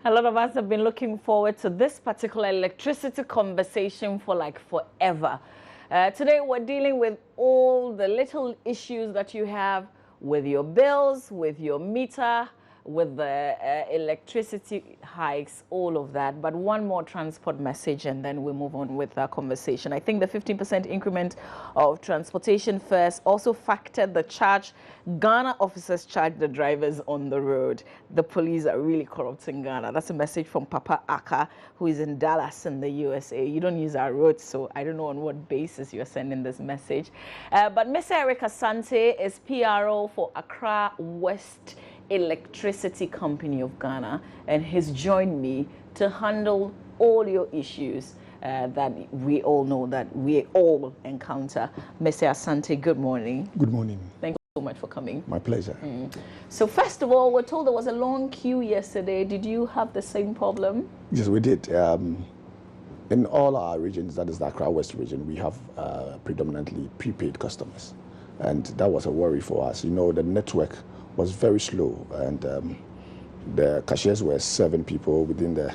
A lot of us have been looking forward to this particular electricity conversation for like forever. Today we're dealing with all the little issues that you have with your bills, with your meter, with the electricity hikes, all of that. But one more transport message and then we move on with our conversation. I think the 15% increment of transportation fares also factored the charge Ghana officers charge the drivers on the road. The police are really corrupt in Ghana. That's a message from Papa Aka, who is in Dallas in the USA. You don't use our roads, so I don't know on what basis you're sending this message. But Mr. Eric Asante is PRO for Accra West Electricity Company of Ghana, and he's joined me to handle all your issues that we all know that we all encounter. Mr. Asante, good morning. Good morning. Thank you so much for coming. My pleasure. So first of all, we're told there was a long queue yesterday. Did you have the same problem? Yes, we did. In all our regions, that is the Accra West region, we have predominantly prepaid customers, and that was a worry for us. You know, the network was very slow, and the cashiers were serving people within the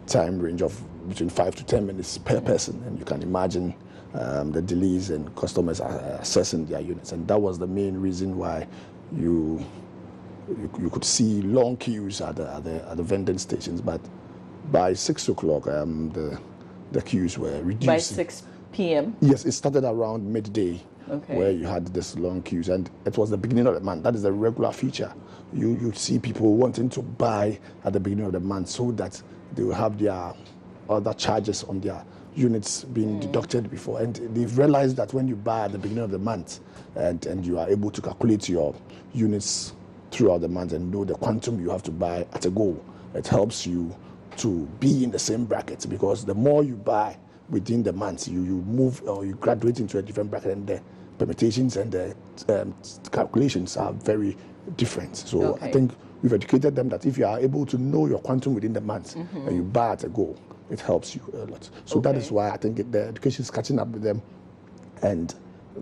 time range of between 5 to 10 minutes per person, and you can imagine the delays and customers are accessing their units, and that was the main reason why you could see long queues at the vending stations. But by 6 o'clock, the queues were reduced. By 6 p.m.? Yes, it started around midday. Okay. Where you had this long queues, and it was the beginning of the month. That is a regular feature. You see people wanting to buy at the beginning of the month so that they will have their other charges on their units being deducted before. And they've realized that when you buy at the beginning of the month and you are able to calculate your units throughout the month and know the quantum you have to buy at a go, it helps you to be in the same bracket, because the more you buy within the months, you move or you graduate into a different bracket, and the permutations and the calculations are very different. So okay. I think we've educated them that if you are able to know your quantum within the month and you buy at a go, it helps you a lot. So that is why I think the education is catching up with them, and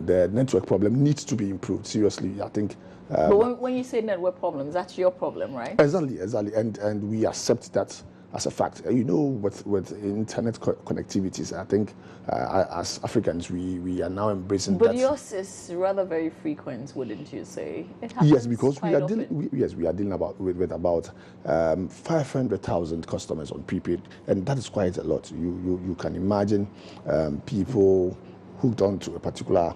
the network problem needs to be improved. Seriously, I think. But when you say network problems, that's your problem, right? Exactly, and we accept that as a fact. You know, with internet connectivities, I think as Africans, we are now embracing that. But yours is rather very frequent, wouldn't you say? It happens. Yes, because we are dealing with about 500,000 customers on prepaid, and that is quite a lot. You can imagine people hooked onto a particular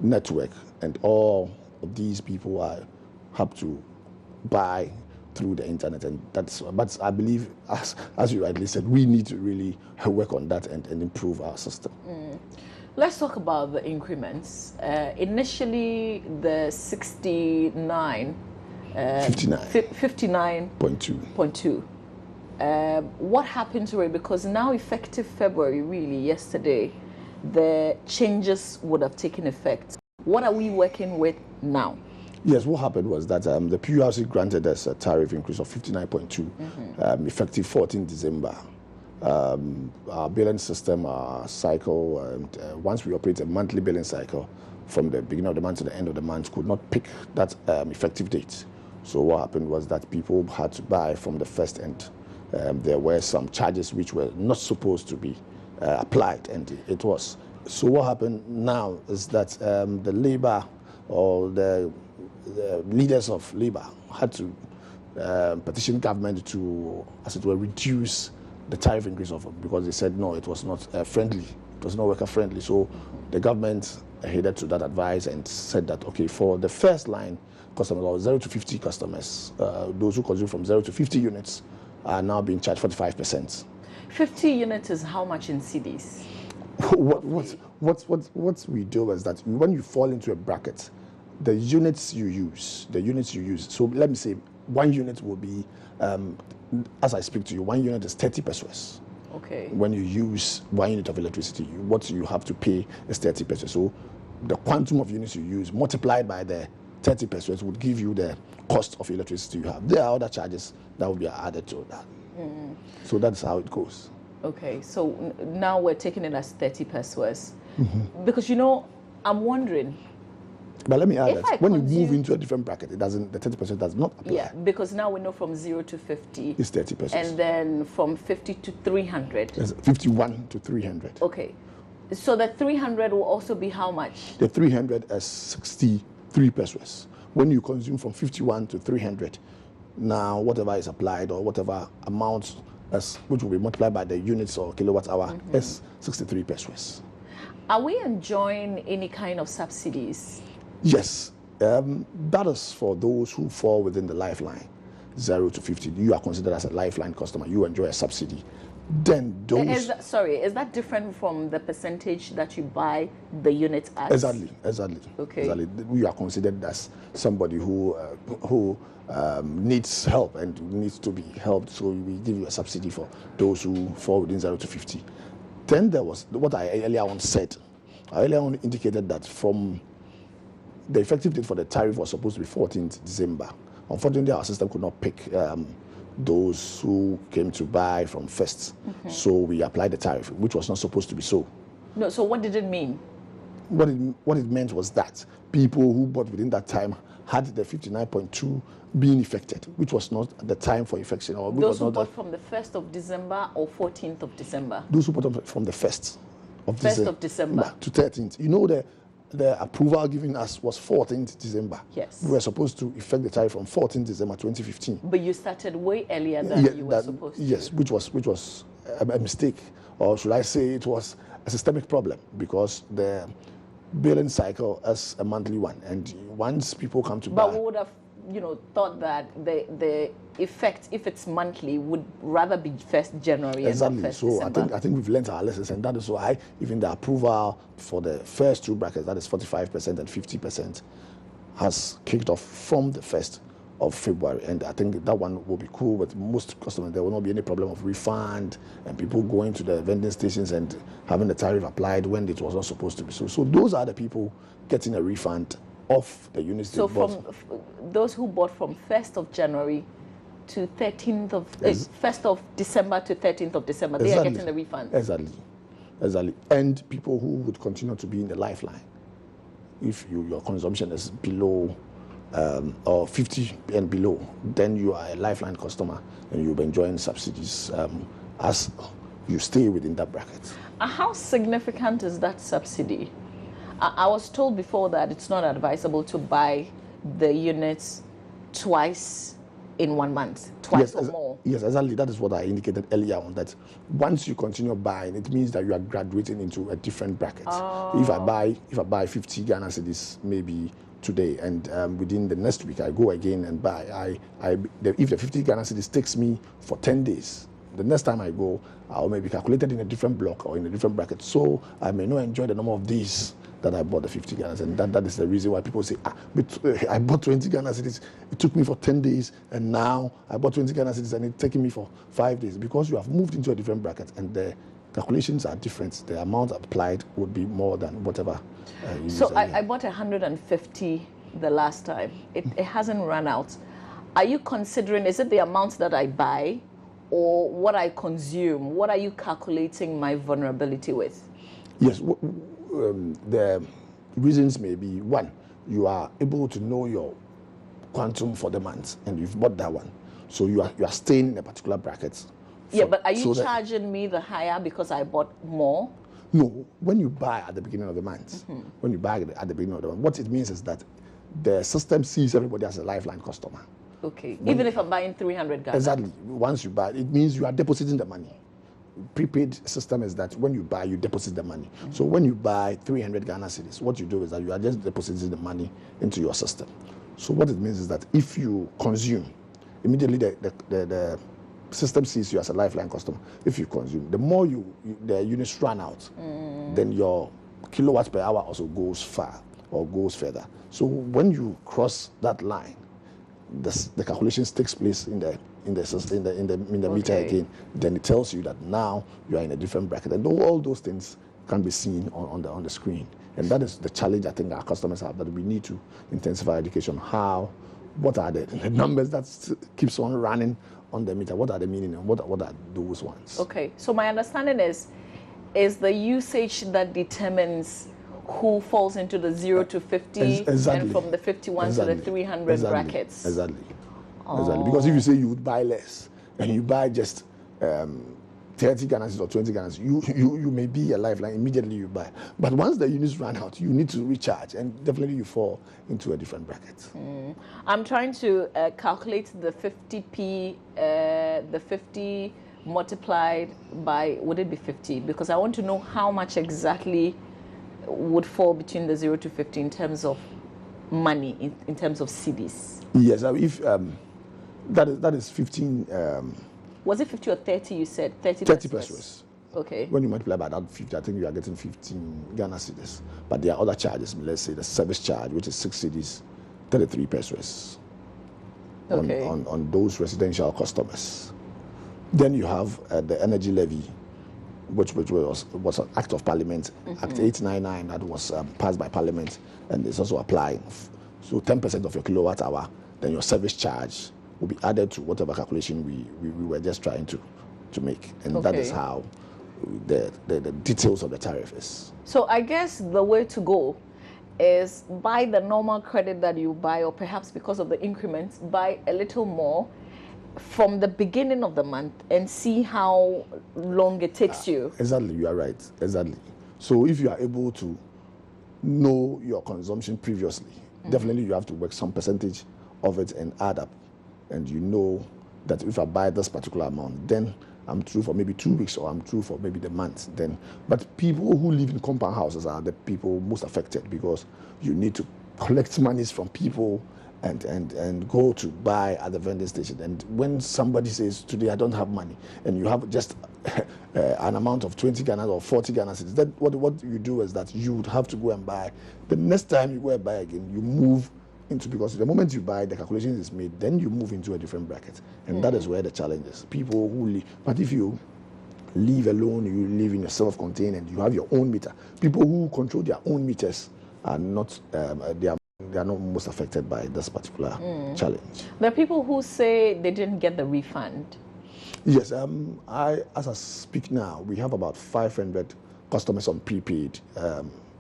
network, and all of these people have to buy through the internet, and but I believe, as you rightly said, we need to really work on that and improve our system. Let's talk about the increments. Initially, the 59.2. What happened to it? Because now, effective February, really yesterday, the changes would have taken effect. What are we working with now? Yes, what happened was that the PURC granted us a tariff increase of 59.2, effective 14 December. Our billing system, our cycle, and once we operate a monthly billing cycle, from the beginning of the month to the end of the month, could not pick that effective date. So what happened was that people had to buy from the first end. There were some charges which were not supposed to be applied, and it was. So what happened now is that the labor or the leaders of labor had to petition government to, as it were, reduce the tariff increase because they said no, it was not friendly, it was not worker friendly. So the government headed to that advice and said that okay, for the first line customers, or 0 to 50 customers, those who consume from 0 to 50 units are now being charged 45%. 50 units is how much in cedis? What we do is that when you fall into a bracket, the units you use. So let me say, 1 unit will be, as I speak to you, 1 unit is 30 pesos. Okay. When you use 1 unit of electricity, what you have to pay is 30 pesos. So the quantum of units you use multiplied by the 30 pesos would give you the cost of electricity you have. There are other charges that will be added to that. So that's how it goes. Okay, so now we're taking it as 30 pesos. Because, you know, I'm wondering, But let me add If I that when you move into a different bracket, it doesn't. The 30% does not apply. Yeah, because now we know from 0 to 50. It's 30%. And then from 50 to 300. It's 51 to 300. Okay. So the 300 will also be how much? The 300 is 63 pesos. When you consume from 51 to 300, now whatever is applied or whatever amount which will be multiplied by the units or kilowatt hour is 63 pesos. Are we enjoying any kind of subsidies? Yes. That is for those who fall within the lifeline, 0 to 50. You are considered as a lifeline customer. You enjoy a subsidy. Then those... Is that different from the percentage that you buy the unit at? Exactly. Okay. Exactly. You are considered as somebody who needs help and needs to be helped. So we give you a subsidy for those who fall within 0 to 50. Then there was what I earlier on said. I earlier on indicated that from the effective date for the tariff was supposed to be 14th December. Unfortunately, our system could not pick those who came to buy from first. So we applied the tariff, which was not supposed to be so. No, so what did it mean? What it meant was that people who bought within that time had the 59.2 being affected, which was not the time for effection. Or those who bought from the 1st of December or 14th of December? Those who bought from the 1st of December to 13th. You know, the approval given us was 14th December. Yes. We were supposed to effect the tariff from 14th December 2015. But you started way earlier than you were supposed to. Yes, which was a mistake, or should I say it was a systemic problem, because the billing cycle is a monthly one, and once people come to buy... But we would have, thought that the effect, if it's monthly, would rather be 1st January exactly. and not 1st so December. I think we've learned our lessons, and that is why even the approval for the first two brackets, that is 45% and 50%, has kicked off from the 1st of February, and I think that one will be cool with most customers. There will not be any problem of refund and people going to the vending stations and having the tariff applied when it was not supposed to be. So those are the people getting a refund of the units. So they from bought. those who bought from 1st of January to 13th of 1st of December to 13th of December, they are getting the refund. Exactly. And people who would continue to be in the lifeline, if your consumption is below or 50 and below, then you are a lifeline customer and you'll be enjoying subsidies as you stay within that bracket. How significant is that subsidy? I was told before that it's not advisable to buy the units twice in 1 month, twice or more. Yes, exactly. That is what I indicated earlier on, that once you continue buying, it means that you are graduating into a different bracket. If I buy 50 Ghana cedis maybe today, and within the next week I go again and buy, if the 50 Ghana cedis takes me for 10 days, the next time I go, I'll maybe calculate it in a different block or in a different bracket, so I may not enjoy the number of days that I bought the 50 Ghana cedis. And that is the reason why people say, I bought 20 Ghana cedis, it took me for 10 days, and now I bought 20 Ghana cedis and it's taking me for 5 days, because you have moved into a different bracket and the calculations are different. The amount applied would be more than whatever. So I bought 150 the last time. It hasn't run out. Are you considering, is it the amount that I buy or what I consume? What are you calculating my vulnerability with? Yes, the reasons may be, one, you are able to know your quantum for the month and you've bought that one. So you are staying in a particular bracket. Yeah, but are you charging me the higher because I bought more? No, when you buy at the beginning of the month, when you buy at the beginning of the month, what it means is that the system sees everybody as a lifeline customer. Okay, even if I'm buying 300 Ghana. Exactly. Once you buy, it means you are depositing the money. Prepaid system is that when you buy, you deposit the money. So when you buy 300 Ghana cedis, what you do is that you are just depositing the money into your system. So what it means is that if you consume, immediately the system sees you as a lifeline customer. If you consume, the more the units run out, then your kilowatts per hour also goes far or goes further. So when you cross that line, the calculations takes place in the meter again. Then it tells you that now you are in a different bracket, and all those things can be seen on the screen. And that is the challenge I think our customers have, that we need to intensify education. What are the numbers that keeps on running on the meter? What are the meaning, and what are those ones? Okay, so my understanding is the usage that determines who falls into the 0 to 50 exactly. and from the 51 to the 300 brackets. Exactly. Exactly. Because if you say you would buy less and you buy just 30 Ghana or 20 Ghana, you may be a lifeline. Immediately you buy. But once the units run out, you need to recharge, and definitely you fall into a different bracket. I'm trying to calculate the 50p, the 50 multiplied by, would it be 50? Because I want to know how much exactly would fall between the 0 to 50 in terms of money, in terms of cedis. Yes, if that is 15. Was it 50 or 30? You said 30 pesos. Okay. When you multiply by that 50, I think you are getting 15 Ghana cedis. But there are other charges. Let's say the service charge, which is 6 cedis, 33 pesos. Okay. On those residential customers. Then you have the energy levy, which was an act of parliament, Act 899, that was passed by parliament, and it's also applying. So 10% of your kilowatt hour, then your service charge will be added to whatever calculation we were just trying to make. And that is how the details of the tariff is. So I guess the way to go is buy the normal credit that you buy, or perhaps because of the increments, buy a little more from the beginning of the month and see how long it takes you. Exactly, you are right. Exactly. So if you are able to know your consumption previously, definitely you have to work some percentage of it and add up. And you know that if I buy this particular amount, then I'm through for maybe 2 weeks, or I'm through for maybe the month. Then, but people who live in compound houses are the people most affected, because you need to collect monies from people and go to buy at the vending station. And when somebody says, today I don't have money, and you have just an amount of 20 Ghana or 40 Ghana cedis, then what you do is that you would have to go and buy. The next time you go and buy again, you move into, because the moment you buy, the calculation is made, then you move into a different bracket. And that is where the challenge is. People who live, but if you live alone, you live in a self-contained and you have your own meter, people who control their own meters are not, they are not most affected by this particular challenge. There are people who say they didn't get the refund. Yes, as I speak now, we have about 500 customers on prepaid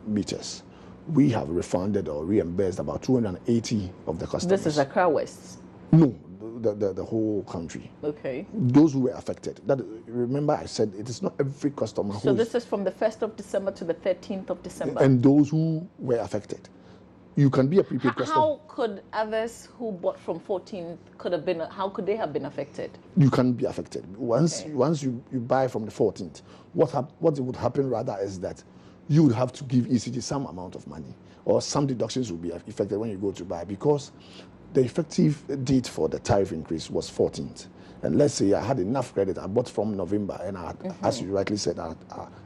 meters. We have refunded or reimbursed about 280 of the customers. This is Accra West? No, the whole country. Okay. Those who were affected. Remember I said it is not every customer. So this is from the 1st of December to the 13th of December? And those who were affected. You can be a prepaid customer. How could others who bought from 14th how could they have been affected? You can be affected. Once you buy from the 14th, what would happen rather is that you would have to give ECG some amount of money, or some deductions will be affected when you go to buy, because the effective date for the tariff increase was 14th. And let's say I had enough credit, I bought from November, and as you rightly said, I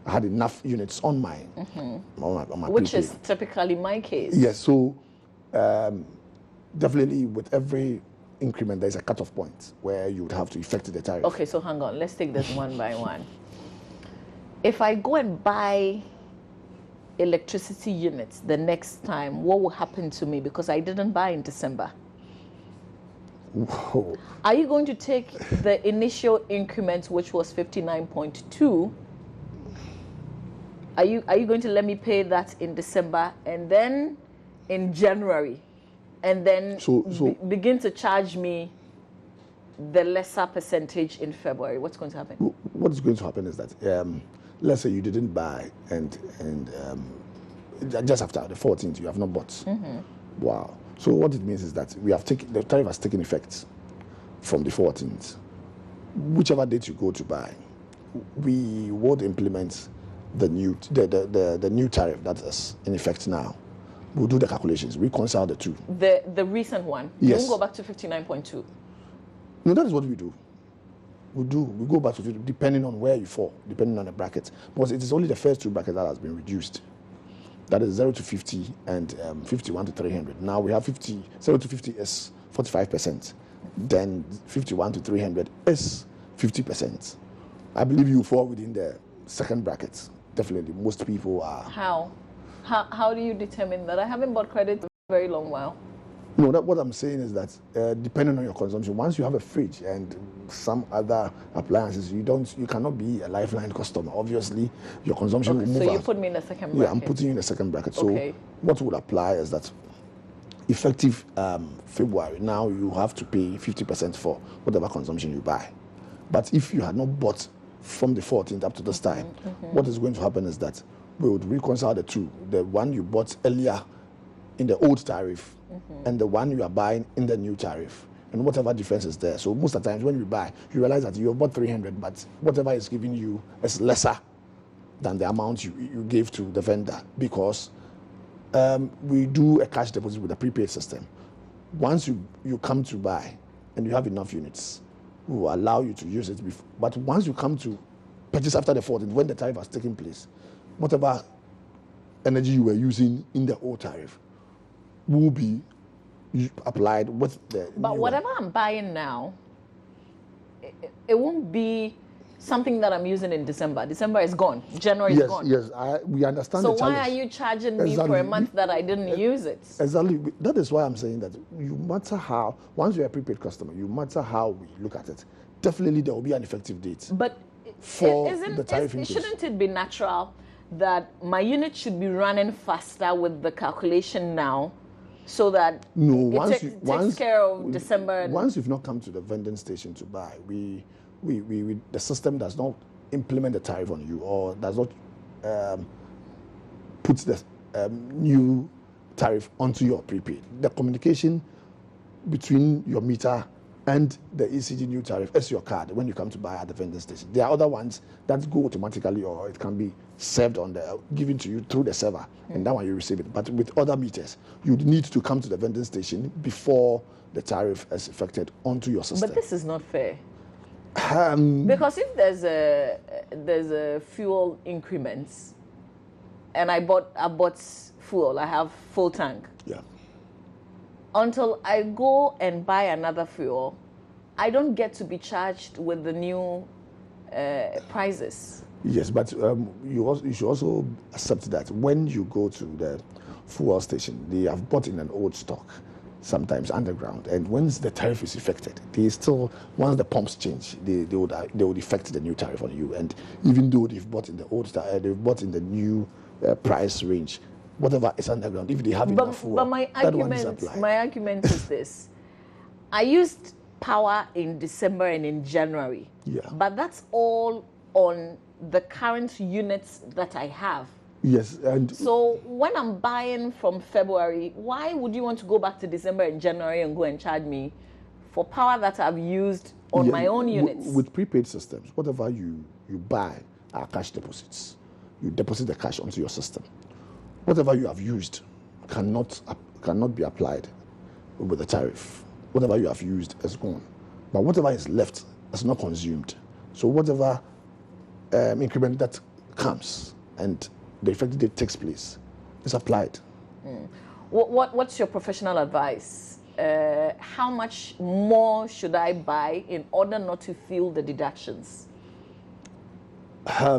had enough units on my which prepaid. is typically my case. Yes, so definitely with every increment, there's a cutoff point where you would have to effect the tariff. Okay, so hang on, let's take this one by one. If I go and buy electricity units the next time, what will happen to me, because I didn't buy in December? Whoa. Are you going to take the initial increment, which was 59.2? Are you going to let me pay that in December and then in January, and then begin to charge me the lesser percentage in February? What's going to happen? What is going to happen is that let's say you didn't buy and just after the 14th you have not bought. Wow. So what it means is that the tariff has taken effect from the 14th. Whichever date you go to buy, we would implement the new tariff that is in effect now. We'll do the calculations, reconcile the two. The recent one. Yes. You won't go back to 59.2. No, that is what we do. We go back to depending on where you fall, depending on the bracket. Because it is only the first two brackets that has been reduced. That is 0 to 50 and 51 to 300. Now we have 0 to 50 is 45%. Then 51 to 300 is 50%. I believe you fall within the second bracket. Definitely, most people are. How do you determine that? I haven't bought credit for a very long while. No, what I'm saying is that depending on your consumption, once you have a fridge and some other appliances, you cannot be a lifeline customer. Obviously, your consumption will move. So you put me in the second bracket. Yeah, I'm putting you in the second bracket. So okay. What would apply is that effective February, now you have to pay 50% for whatever consumption you buy. But if you had not bought from the 14th up to this time, what is going to happen is that we would reconcile the two. The one you bought earlier in the old tariff and the one you are buying in the new tariff, and whatever difference is there. So most of the times when you buy, you realize that you have bought 300, but whatever is giving you is lesser than the amount you gave to the vendor, because we do a cash deposit with a prepaid system. Once you come to buy and you have enough units, we will allow you to use it. But once you come to purchase after the 14th, when the tariff has taken place, whatever energy you were using in the old tariff will be applied with the But whatever I'm buying now, it won't be something that I'm using in December. December is gone. January is gone. Yes, we understand. So why are you charging me for a month that I didn't use it? Exactly. That is why I'm saying that you matter how, once you're a prepaid customer, you matter how we look at it, definitely there will be an effective date. But for the tariff increase. Shouldn't it be natural that my unit should be running faster with the calculation now, so that it takes care of December? Once you've not come to the vending station to buy, the system does not implement the tariff on you, or does not put the new tariff onto your prepaid. The communication between your meter and the ECG new tariff is your card when you come to buy at the vending station. There are other ones that go automatically, or it can be served given to you through the server, and that one you receive it. But with other meters, you need to come to the vending station before the tariff is effected onto your system. But this is not fair. Because if there's a fuel increments, and I bought fuel, I have full tank. Yeah. Until I go and buy another fuel, I don't get to be charged with the new prices. Yes, but you should also accept that when you go to the fuel station, they have bought in an old stock, sometimes underground, and once the tariff is effected, once the pumps change, they would effect the new tariff on you. And even though they've bought in the old they've bought in the new price range, whatever is underground, if they have enough fuel, but my argument is this: I used power in December and in January, but that's all on the current units that I have. Yes, and so when I'm buying from February, why would you want to go back to December and January and go and charge me for power that I've used on my own units? With prepaid systems, whatever you buy are cash deposits. You deposit the cash onto your system. Whatever you have used cannot be applied with the tariff. Whatever you have used is gone, but whatever is left is not consumed. So whatever increment that comes and the effective date takes place is applied. What's your professional advice? How much more should I buy in order not to feel the deductions?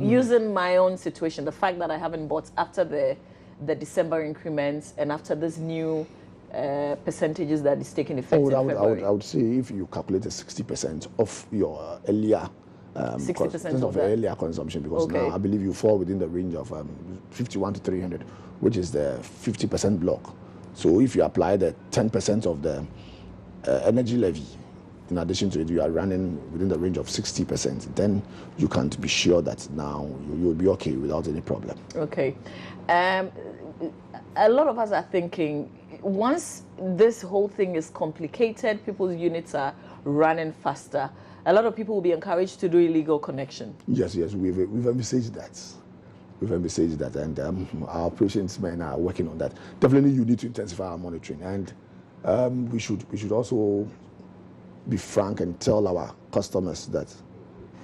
Using my own situation, the fact that I haven't bought after the December increments and after this new percentages that is taking effect in February. I would say if you calculate 60% of your earlier 60% of earlier consumption, because now I believe you fall within the range of 51 to 300, which is the 50% block. So if you apply the 10% of the energy levy, in addition to it, you are running within the range of 60%, then you can be sure that now you'll be okay without any problem. Okay. A lot of us are thinking, once this whole thing is complicated, people's units are running faster, a lot of people will be encouraged to do illegal connection. Yes, we've envisaged that. We've envisaged that, and our operations men are working on that. Definitely, you need to intensify our monitoring, and we should also be frank and tell our customers that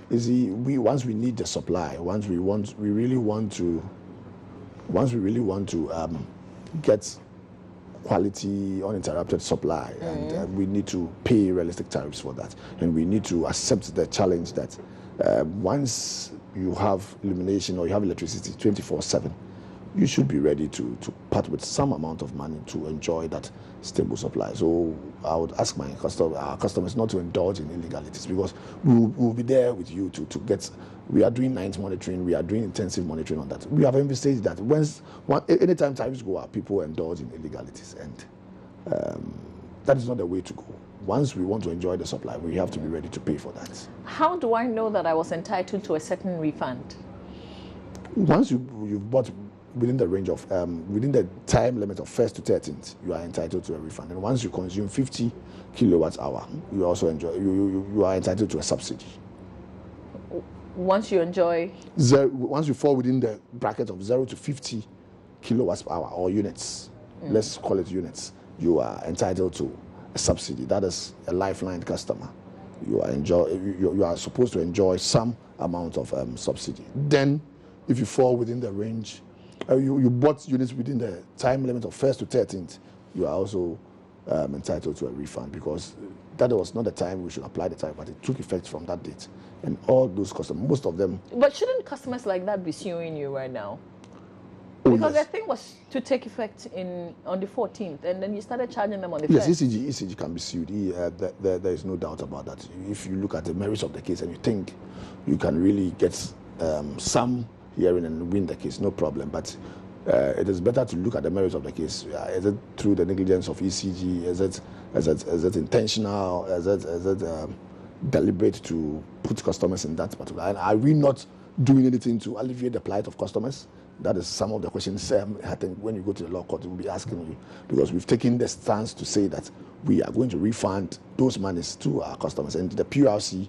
once we need the supply, once we really want to get quality, uninterrupted supply, and we need to pay realistic tariffs for that. And we need to accept the challenge that once you have illumination or you have electricity 24/7, you should be ready to part with some amount of money to enjoy that stable supply. So I would ask our customers not to indulge in illegalities, because we'll be there with you to get. We are doing night monitoring. We are doing intensive monitoring on that. We have envisaged that anytime tariffs go up, people indulge in illegalities, and that is not the way to go. Once we want to enjoy the supply, we have to be ready to pay for that. How do I know that I was entitled to a certain refund? Once you've bought within the range of within the time limit of 1st to 13th, you are entitled to a refund. And once you consume 50 kilowatts hour, you also enjoy you are entitled to a subsidy. Once you enjoy once you fall within the bracket of 0 to 50 kilowatts per hour or units, let's call it units, you are entitled to a subsidy. That is a lifeline customer. You are supposed to enjoy some amount of subsidy. Then, if you fall within the range, you bought units within the time limit of 1st to 13th, you are also entitled to a refund, because that was not the time we should apply the tariff, but it took effect from that date. And all those customers, most of them. But shouldn't customers like that be suing you right now? Oh, because yes. the thing was to take effect on the 14th, and then you started charging them on the 1st. Yes, ECG can be sued. There is no doubt about that. If you look at the merits of the case and you think you can really get some hearing and win the case, no problem. But it is better to look at the merits of the case. Is it through the negligence of ECG? Is it intentional? Is it deliberate to put customers in that particular? And are we not doing anything to alleviate the plight of customers? That is some of the questions I think when you go to the law court, we'll be asking you, because we've taken the stance to say that we are going to refund those monies to our customers. And the PRC,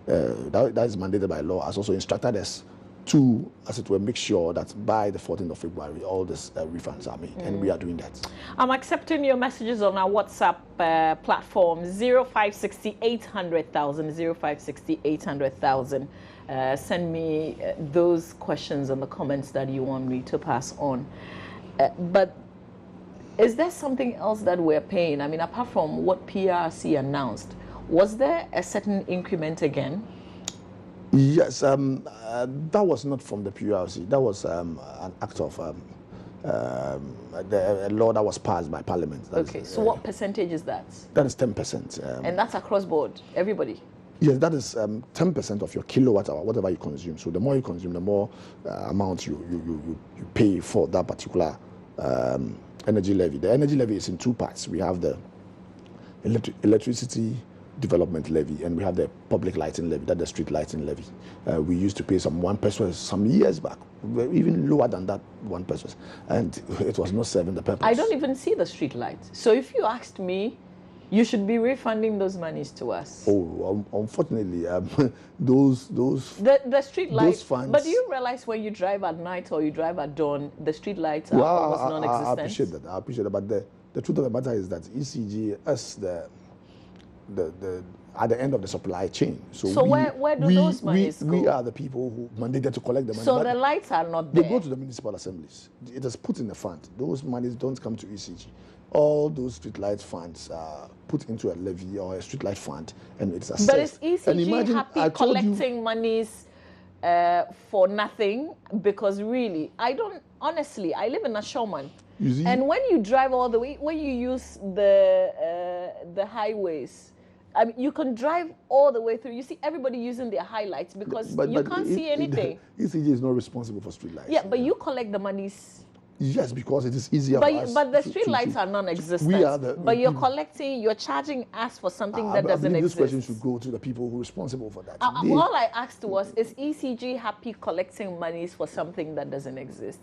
that is mandated by law, has also instructed us to, as it were, make sure that by the 14th of February, all these refunds are made, and we are doing that. I'm accepting your messages on our WhatsApp platform, 0560 800,000, 0560 800,000. Send me those questions in the comments that you want me to pass on. But is there something else that we're paying? I mean, apart from what PRC announced, was there a certain increment again? Yes, that was not from the PRC. That was an act of a law that was passed by Parliament. Okay, so what percentage is that? That is 10%. And that's across board, everybody? Yes, that is 10% of your kilowatt hour, whatever you consume. So the more you consume, the more amount you pay for that particular energy levy. The energy levy is in two parts. We have the electricity development levy, and we have the public lighting levy, that's the street lighting levy. We used to pay some 1 peso some years back, even lower than that 1 peso, and it was not serving the purpose. I don't even see the street lights. So if you asked me, you should be refunding those monies to us. Oh, unfortunately, those the street lights. funds. But do you realize when you drive at night or you drive at dawn, the street lights are almost non-existent? I appreciate that. But the truth of the matter is that ECG is at the end of the supply chain. So where do those monies go? We are the people who mandated to collect the money. So the lights are not there. They go to the municipal assemblies. It is put in the fund. Those monies don't come to ECG. All those streetlight funds are put into a levy or a streetlight fund, and it's assessed. But is ECG happy collecting monies for nothing? Because really, I live in a showman. And when you drive all the way, when you use the highways, I mean, you can drive all the way through. You see everybody using their highlights because you can't see anything. ECG is not responsible for streetlights. Yeah, but you collect the monies. Yes, because it is easier for us. But the street lights are non-existent. But you're charging us for something that doesn't exist. This question should go to the people who are responsible for that. All I asked was, is ECG happy collecting monies for something that doesn't exist?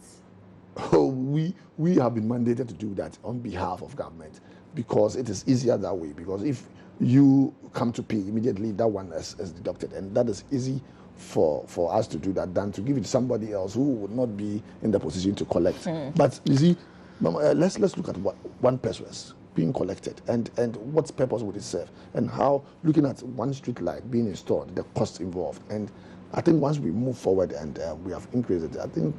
Oh, we have been mandated to do that on behalf of government because it is easier that way. Because if you come to pay immediately, that one is deducted, and that is easy for us to do that than to give it to somebody else who would not be in the position to collect. But you see, let's look at what 1 peso is being collected and what purpose would it serve, and how, looking at one street light being installed, the costs involved. And I think once we move forward and we have increased it, I think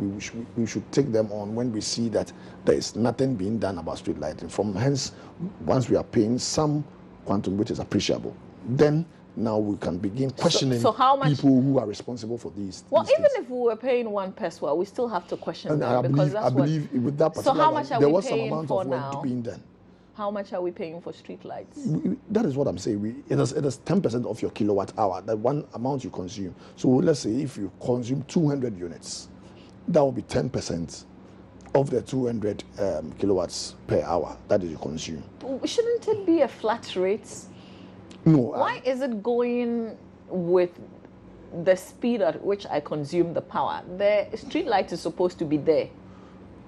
we should take them on when we see that there is nothing being done about street lighting. From hence, once we are paying some quantum which is appreciable, then now we can begin questioning so how much, people who are responsible for these. Well, these even things. if we were paying 1 peso, we still have to question And them I believe with that particular So how much one, are there we was some paying amount for of work now? being done. How much are we paying for street lights? That is what I'm saying. It is 10% of your kilowatt hour, that one amount you consume. So let's say if you consume 200 units, that will be 10% of the 200 kilowatts per hour that you consume. Shouldn't it be a flat rate? No. Why is it going with the speed at which I consume the power? The street light is supposed to be there,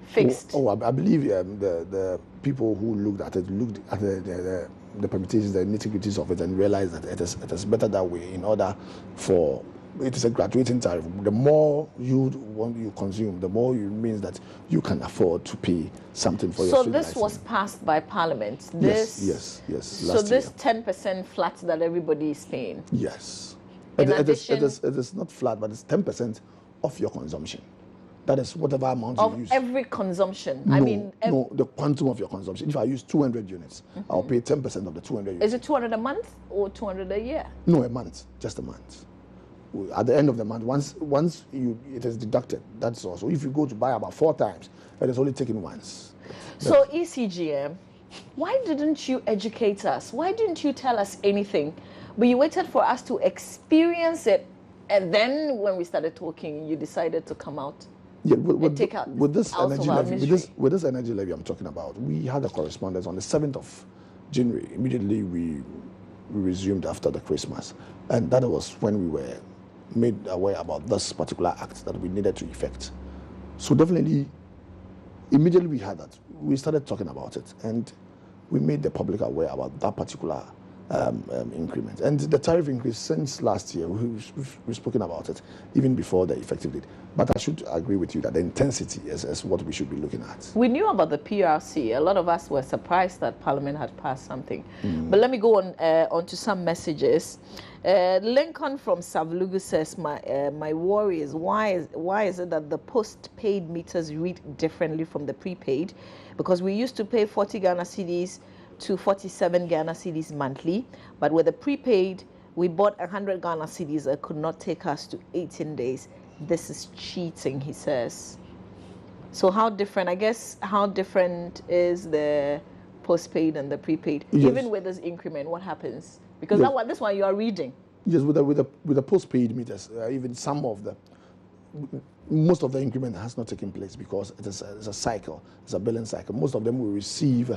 fixed. I believe the people who looked at the permutations, the nitty-gritties of it, and realized that it is better that way in order for. It is a graduating tariff. The more you consume, the more it means that you can afford to pay something for your street lighting. So this was passed by Parliament. Yes. So this 10% flat that everybody is paying. Yes. In addition, it is not flat, but it's 10% of your consumption. That is whatever amount you use. Of every consumption. No, the quantum of your consumption. If I use 200 units, I'll pay 10% of the 200 units. Is it 200 a month or 200 a year? No, a month, just a month. At the end of the month, once it is deducted, that's all. So if you go to buy about 4 times, it is only taken once. So ECGM, why didn't you educate us? Why didn't you tell us anything? But you waited for us to experience it, and then when we started talking, you decided to come out. Yeah, with this energy levy I'm talking about, we had a correspondence on the 7th of January. Immediately we resumed after the Christmas, and that was when we were made aware about this particular act that we needed to effect. So definitely, immediately we had that, we started talking about it, and we made the public aware about that particular increment. And the tariff increase since last year, we've spoken about it even before the effective date. But I should agree with you that the intensity is what we should be looking at. We knew about the PRC. A lot of us were surprised that Parliament had passed something. But let me go on to some messages. Lincoln from Savlugu says, my worry is why is it that the postpaid meters read differently from the prepaid? Because we used to pay 40 Ghana cedis to 47 Ghana cedis monthly, but with the prepaid, we bought 100 Ghana cedis that could not take us to 18 days. This is cheating, he says. So how different is the postpaid and the prepaid? Yes. Even with this increment, what happens? Because this one you are reading. Yes, with the postpaid meters, even most of the increment has not taken place because it's a cycle, it's a billing cycle. Most of them will receive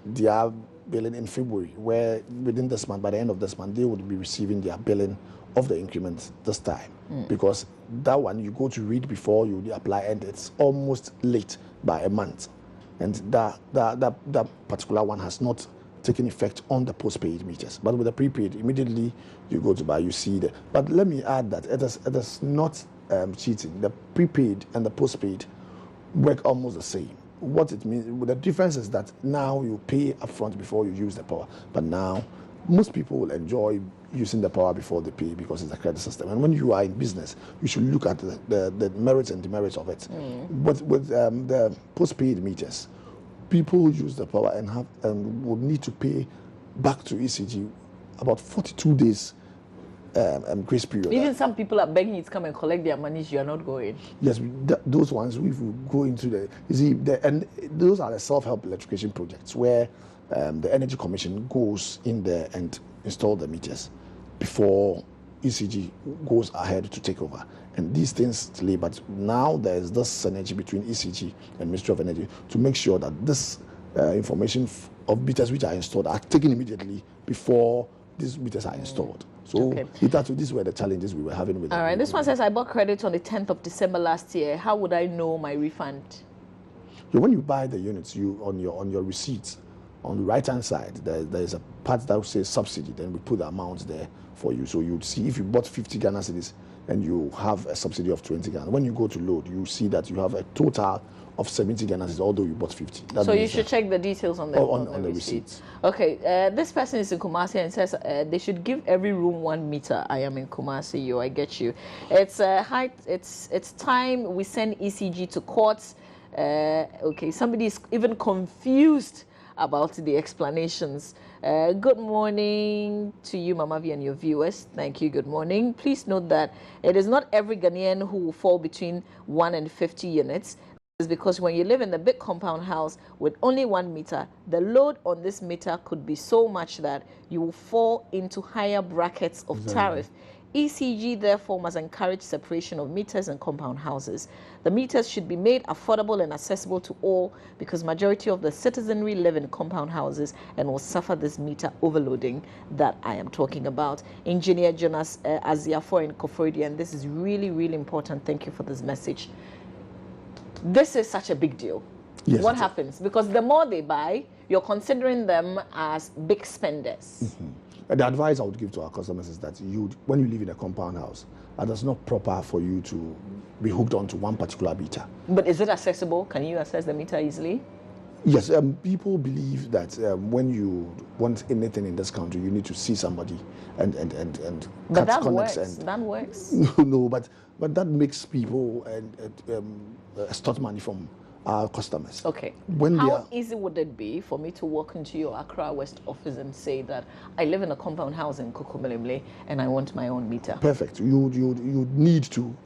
their billing in February, where within this month, by the end of this month, they would be receiving their billing of the increment this time. Because that one you go to read before you apply, and it's almost late by a month. And that particular one has not taken effect on the postpaid meters. But with the prepaid, immediately you go to buy, you see that. But let me add that it is not cheating. The prepaid and the postpaid work almost the same. What it means, the difference is that now you pay upfront before you use the power. But now, most people will enjoy using the power before they pay because it's a credit system. And when you are in business, you should look at the merits and demerits of it. But with the postpaid meters, people use the power and would need to pay back to ECG about 42 days grace period. Even some people are begging you to come and collect their money. You are not going. Yes, those ones we will go into and those are the self-help electrification projects where the Energy Commission goes in there and install the meters before ECG goes ahead to take over. And these things delay, but now there is this synergy between ECG and Ministry of Energy to make sure that this information of meters which are installed are taken immediately before these meters are installed. So these were the challenges we were having with. All right, this one says I bought credit on the 10th of December last year. How would I know my refund? So when you buy the units, you on your receipts, on the right-hand side, there is a part that says subsidy. Then we put the amount there for you. So you'd see if you bought 50 Ghana cedis and you have a subsidy of 20 Ghana. When you go to load, you see that you have a total of 70 Ghana cedis, although you bought 50. So you should check the details on the receipts. Okay, this person is in Kumasi and says they should give every room 1 meter. I am in Kumasi, I get you. It's it's time we send ECG to courts. Okay, somebody is even confused about the explanations. Good morning to you, Mama V, and your viewers. Thank you. Good morning. Please note that it is not every Ghanaian who will fall between 1 and 50 units. It's because when you live in a big compound house with only 1 meter, the load on this meter could be so much that you will fall into higher brackets of tariff. ECG therefore must encourage separation of meters and compound houses. The meters should be made affordable and accessible to all because majority of the citizenry live in compound houses and will suffer this meter overloading that I am talking about. Engineer Jonas Aziafor in Koforidi, and this is really, really important. Thank you for this message. This is such a big deal. Yes, what happens? Because the more they buy, you're considering them as big spenders. The advice I would give to our customers is that when you live in a compound house, it is not proper for you to be hooked onto one particular meter. But is it accessible? Can you access the meter easily? Yes, people believe that when you want anything in this country, you need to see somebody and but that connects. Works. That works. No, but that makes people start money from our customers. Okay. How easy would it be for me to walk into your Accra West office and say that I live in a compound house in Kokomelemle and I want my own meter? Perfect. You need to,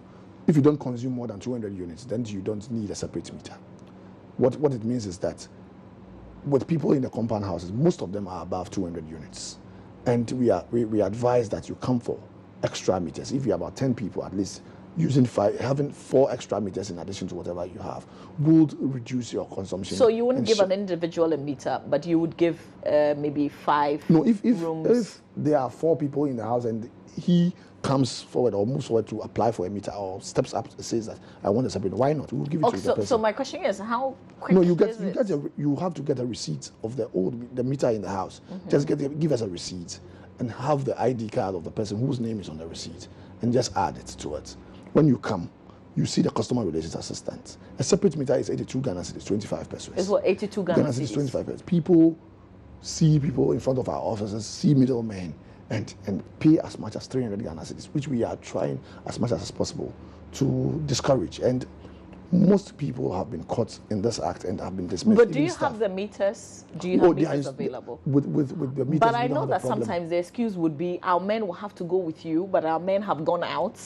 if you don't consume more than 200 units, then you don't need a separate meter. What it means is that with people in the compound houses, most of them are above 200 units. And we advise that you come for extra meters. If you're about 10 people, at least having 4 extra meters in addition to whatever you have would reduce your consumption. So you wouldn't give an individual a meter, but you would give maybe 5 No, if rooms. If there are 4 people in the house and he comes forward or moves forward to apply for a meter or steps up and says that I want a separate, why not? We'll give it to the person. So my question is, how quick No, you have to get a receipt of the meter in the house. Just give us a receipt and have the ID card of the person whose name is on the receipt and just add it to it. When you come, you see the customer relations assistant. A separate meter is 82 Ghana cedis, 25 pesos. It's what, 82 Ghana cedis? 25 pesos. People see people in front of our offices, see middlemen, and pay as much as 300 Ghana cedis, which we are trying as much as possible to discourage. And most people have been caught in this act and have been dismissed. But do you have the meters? Do you have meters available? With the meters, but I know that sometimes the excuse would be our men will have to go with you, but our men have gone out.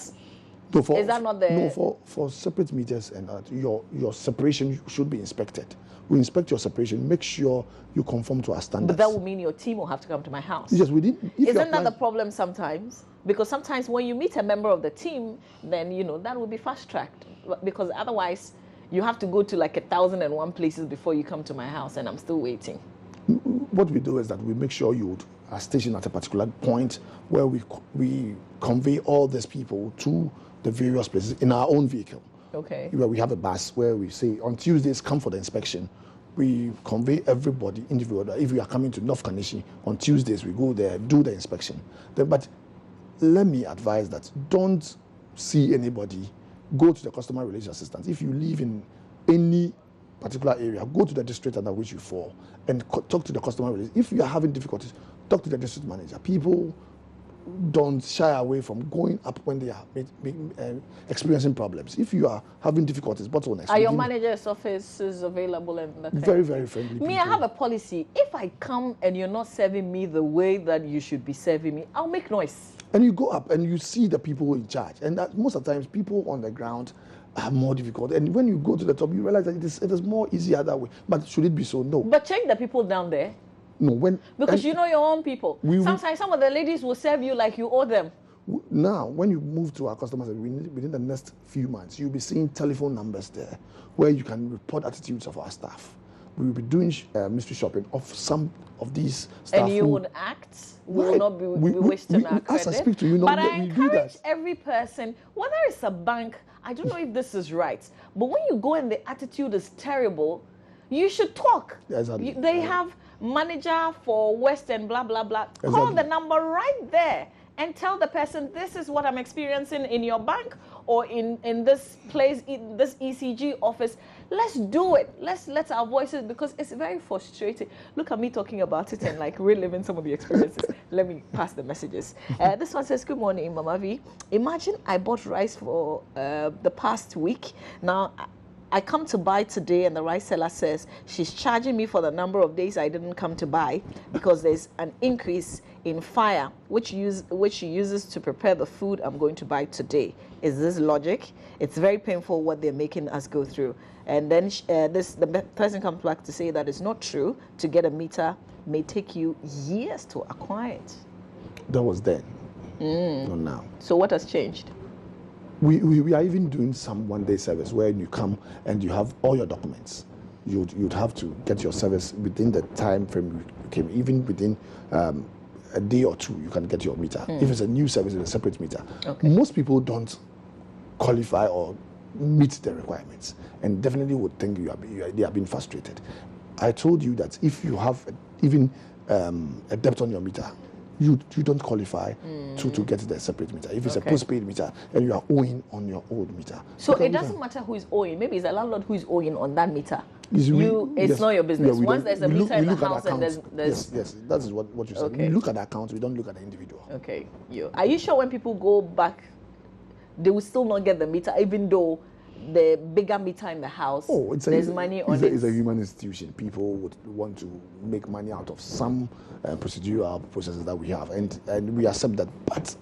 No, is that not the... No, for separate meters and your separation should be inspected. We inspect your separation, make sure you conform to our standards. But that would mean your team will have to come to my house. Yes, we did. Isn't that the problem sometimes? Because sometimes when you meet a member of the team, then, that will be fast-tracked. Because otherwise, you have to go to like 1,001 places before you come to my house, and I'm still waiting. What we do is that we make sure you are stationed at a particular point where we convey all these people to the various places in our own vehicle. Okay. Where we have a bus where we say on Tuesdays come for the inspection. We convey everybody individually. If we are coming to North Kanishi on Tuesdays, we go there, do the inspection. But let me advise that don't see anybody, go to the customer relations assistant. If you live in any particular area, go to the district under which you fall and talk to the customer relations. If you are having difficulties, talk to the district manager. People don't shy away from going up when they are experiencing problems. If you are having difficulties, bottlenecks. Are your manager's offices available? And very, very friendly people. Me, I have a policy. If I come and you're not serving me the way that you should be serving me, I'll make noise. And you go up and you see the people in charge. And that most of the times, people on the ground are more difficult. And when you go to the top, you realize that it is more easier that way. But should it be so? No. But check the people down there. No, because you know your own people. Sometimes some of the ladies will serve you like you owe them. Now, when you move to our customers, within the next few months, you'll be seeing telephone numbers there where you can report attitudes of our staff. We will be doing mystery shopping of some of these staff. And you would act? We will not be wasting our credit. As I speak to you, but I encourage every person, whether it's a bank, I don't know if this is right, but when you go and the attitude is terrible, you should talk. Exactly. They have manager for West and blah, blah, blah. Exactly. Call the number right there and tell the person, this is what I'm experiencing in your bank or in this place, in this ECG office. Let's do it. Let's our voices, because it's very frustrating. Look at me talking about it and like reliving some of the experiences. Let me pass the messages. This one says, good morning, Mama V. Imagine I bought rice for the past week. Now, I come to buy today and the rice seller says she's charging me for the number of days I didn't come to buy because there's an increase in fire, which she uses to prepare the food I'm going to buy today. Is this logic? It's very painful what they're making us go through. And then the person comes back to say that it's not true. To get a meter may take you years to acquire it. That was then, not now. So what has changed? We are even doing some one-day service where you come and you have all your documents. You'd have to get your service within the time frame you came. Even within a day or two, you can get your meter. If it's a new service, it's a separate meter. Okay. Most people don't qualify or meet the requirements, and definitely would think they are being frustrated. I told you that if you have even a debt on your meter, you don't qualify to get the separate meter. If it's a postpaid meter and you are owing on your old meter. So it doesn't matter who is owing. Maybe it's a landlord who is owing on that meter. It's not your business. Yeah, Once there's a meter in the house and there's yes, that is what you said. Okay. We look at the account, we don't look at the individual. Okay. Are you sure when people go back, they will still not get the meter, even though the bigger meter in the house, there's money on it? It's a human institution. People would want to make money out of some procedural processes that we have, and we accept that, but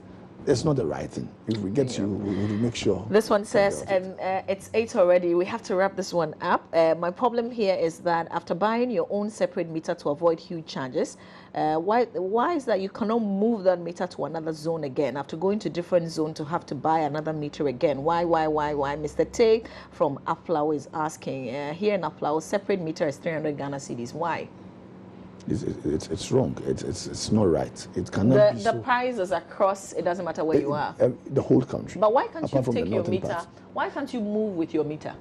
it's not the right thing. If we get you, we will make sure. This one says, and it's 8 already, we have to wrap this one up. My problem here is that after buying your own separate meter to avoid huge charges, why is that you cannot move that meter to another zone again after going to different zone to have to buy another meter again? Why? Mr. Tay from Aflao is asking. Here in Aflao, separate meter is 300 Ghana cedis. Why? It's wrong. It's not right. It cannot be the prices across. It doesn't matter where you are. The whole country. But why can't you take your meter? Why can't you move with your meter?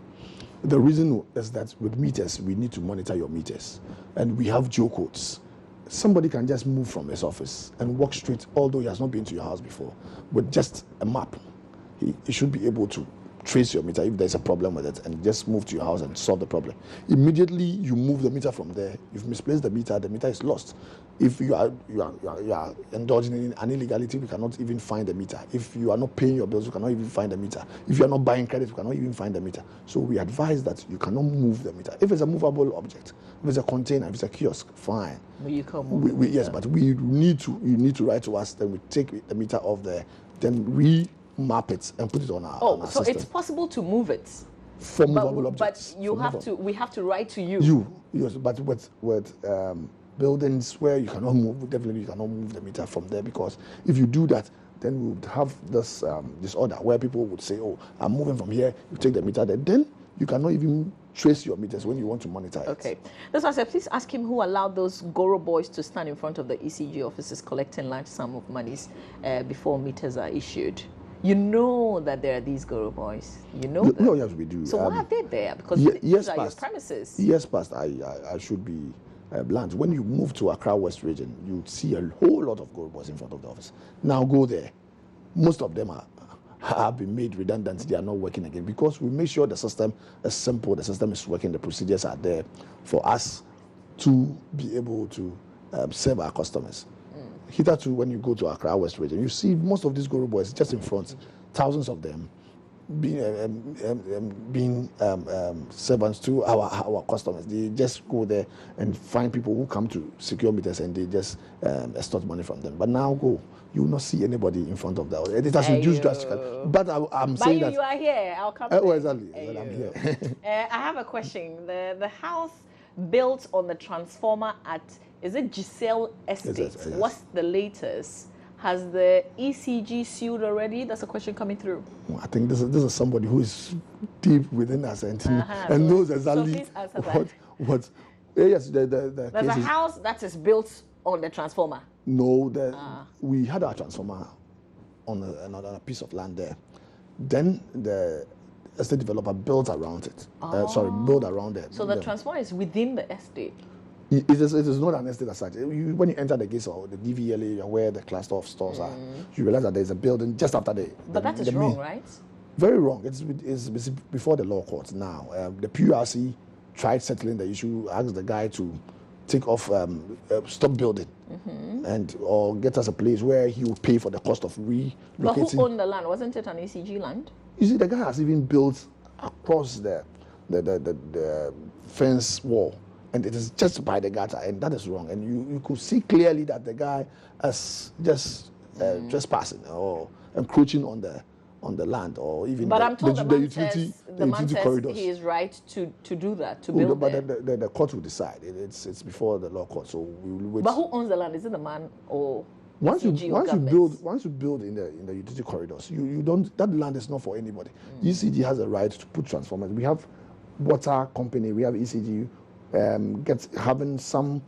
The reason is that with meters, we need to monitor your meters, and we have geocodes. Somebody can just move from his office and walk straight, although he has not been to your house before, with just a map. He should be able to trace your meter if there's a problem with it and just move to your house and solve the problem. Immediately you move the meter from there. You've misplaced the meter is lost. If you are indulging in an illegality, we cannot even find the meter. If you are not paying your bills, you cannot even find the meter. If you are not buying credit, you cannot even find the meter. So we advise that you cannot move the meter. If it's a movable object, if it's a container, if it's a kiosk, fine. But you can't move yes, but you need to write to us, then we take the meter off there, then map it and put it on our so system. It's possible to move it for movable objects. But we have to write to you. Yes, but with buildings where you cannot move, definitely you cannot move the meter from there, because if you do that, then we would have this disorder where people would say, "Oh, I'm moving from here." You take the meter there, then you cannot even trace your meters when you want to monitor it. Okay. That's why I said, please ask him who allowed those Goro boys to stand in front of the ECG offices collecting large sum of monies before meters are issued. You know that there are these Goro boys. You know that. No, yes, we do. So why are they there? Because these are your premises. Years past, I should be blunt. When you move to Accra West region, you see a whole lot of Goro boys in front of the office. Now go there. Most of them have been made redundant. They are not working again, because we make sure the system is simple, the system is working, the procedures are there for us to be able to serve our customers. Hitherto, when you go to Accra West region, you see most of these Goro boys just in front, thousands of them being servants to our customers. They just go there and find people who come to secure meters, and they just extort money from them. But now you will not see anybody in front of that. It has reduced drastically. But I'm saying that you are here. I'll come. Exactly. I'm here. I have a question. The house built on the transformer at, is it Giselle Estate? Yes. What's the latest? Has the ECG sued already? That's a question coming through. I think this is somebody who is deep within us and knows exactly what. Yes, there's a house that is built on the transformer. No, we had our transformer on another piece of land there. Then the estate developer built around it. Built around it. So the transformer is within the estate. It is not an estate as such. When you enter the gates of the DVLA area where the cluster of stores are, you realize that there's a building just after the. But that is wrong, right? Very wrong. It's before the law court now. The PURC tried settling the issue, asked the guy to take off, stop building, or get us a place where he would pay for the cost of relocating. But who owned the land? Wasn't it an ECG land? You see, the guy has even built across the the fence wall, and it is just by the gutter, and that is wrong. And you could see clearly that the guy is just trespassing or encroaching on the land, or even but I'm told the utility corridors. He is right to do that, to build but there. the court will decide. It's before the law court, so we will wait. But who owns the land? Is it the man or once you government? build in the utility corridors, you don't, that land is not for anybody. ECG has a right to put transformers. We have water company, we have ECG having some